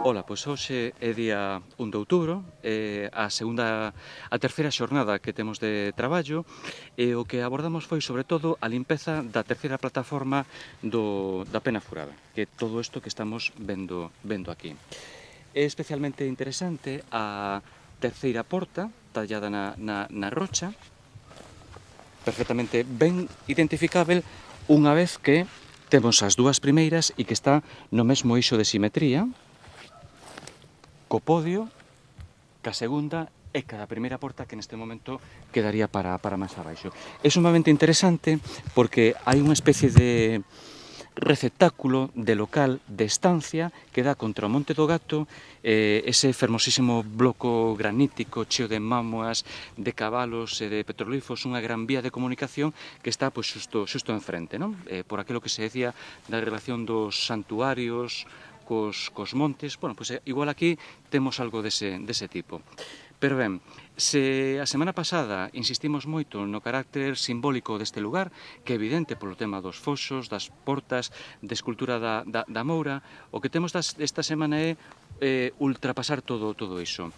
Ola, pois hoxe é día 1 de outubro, a terceira xornada que temos de traballo e o que abordamos foi sobre todo a limpeza da terceira plataforma da Pena Furada, que é todo isto que estamos vendo aquí. É especialmente interesante a terceira porta tallada na rocha, perfectamente ben identificável unha vez que temos as dúas primeiras e que está no mesmo eixo de simetría, co podio, ca segunda e cada primeira porta que neste momento quedaría para máis abaixo. É sumamente interesante porque hai unha especie de receptáculo de local de estancia que dá contra o Monte do Gato, ese fermosísimo bloco granítico cheo de mámoas, de cabalos e de petrolíferos, unha gran vía de comunicación que está pois, xusto enfrente, non? Por aquilo que se decía da relación dos santuarios cos montes, bueno, pois igual aquí temos algo dese tipo. Pero ben, se a semana pasada insistimos moito no carácter simbólico deste lugar, que é evidente polo tema dos foxos, das portas, de escultura da Moura, o que temos esta semana é ultrapasar todo iso.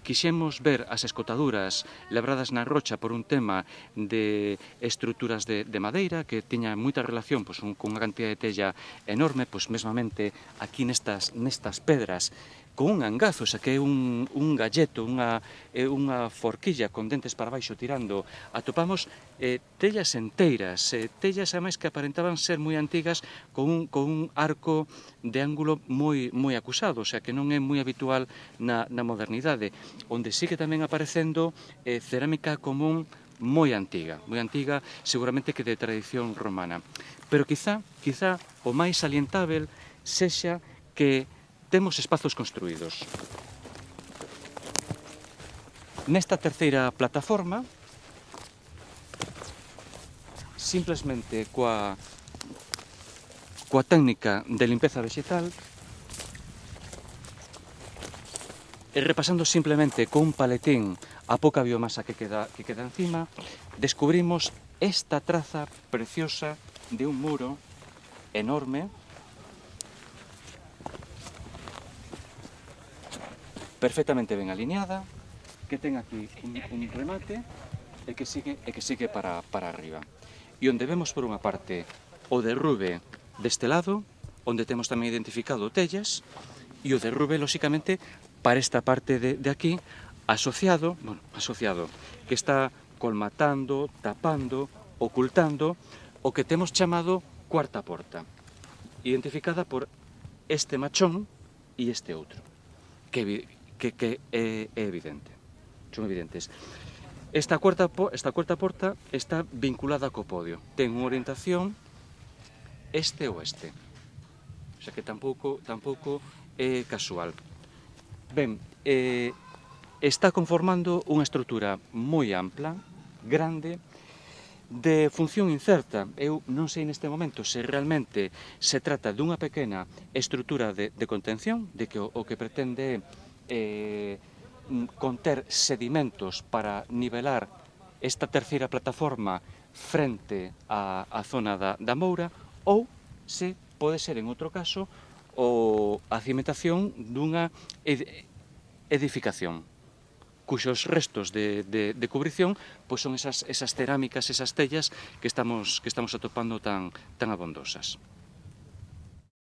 Quixemos ver as escotaduras labradas na rocha por un tema de estruturas de madeira que tiña moita relación pois, con unha cantidad de tella enorme, pois mesmamente aquí nestas pedras con un angazo, xa que é un galleto, unha forquilla con dentes para baixo tirando, atopamos tellas enteiras, tellas ademais que aparentaban ser moi antigas con un arco de ángulo moi acusado, xa que non é moi habitual na modernidade, onde sigue tamén aparecendo cerámica común moi antiga, seguramente que de tradición romana. Pero quizá o máis salientável sexa que temos espazos construídos. Nesta terceira plataforma, simplesmente coa técnica de limpeza vegetal, e repasando simplemente con un paletín a pouca biomasa que queda encima, descubrimos esta traza preciosa de un muro enorme, perfectamente ben alineada, que ten aquí un remate e que sigue para arriba. E onde vemos por unha parte o derrube deste lado, onde temos tamén identificado tellas, e o derrube, lóxicamente, para esta parte de aquí, asociado, que está colmatando, tapando, ocultando, o que temos chamado cuarta porta, identificada por este machón e este outro, que é evidente, son evidentes. Esta cuarta porta está vinculada co podio, ten unha orientación este-oeste, o sea que tampouco é casual. Ben, está conformando unha estrutura moi ampla, grande, de función incerta. Eu non sei neste momento se realmente se trata dunha pequena estrutura de contención, de que o que pretende é conter sedimentos para nivelar esta terceira plataforma frente á zona da Moura, ou se pode ser, en outro caso, a cimentación dunha edificación cuxos restos de cubrición pois son esas cerámicas, esas tellas que estamos atopando tan abondosas.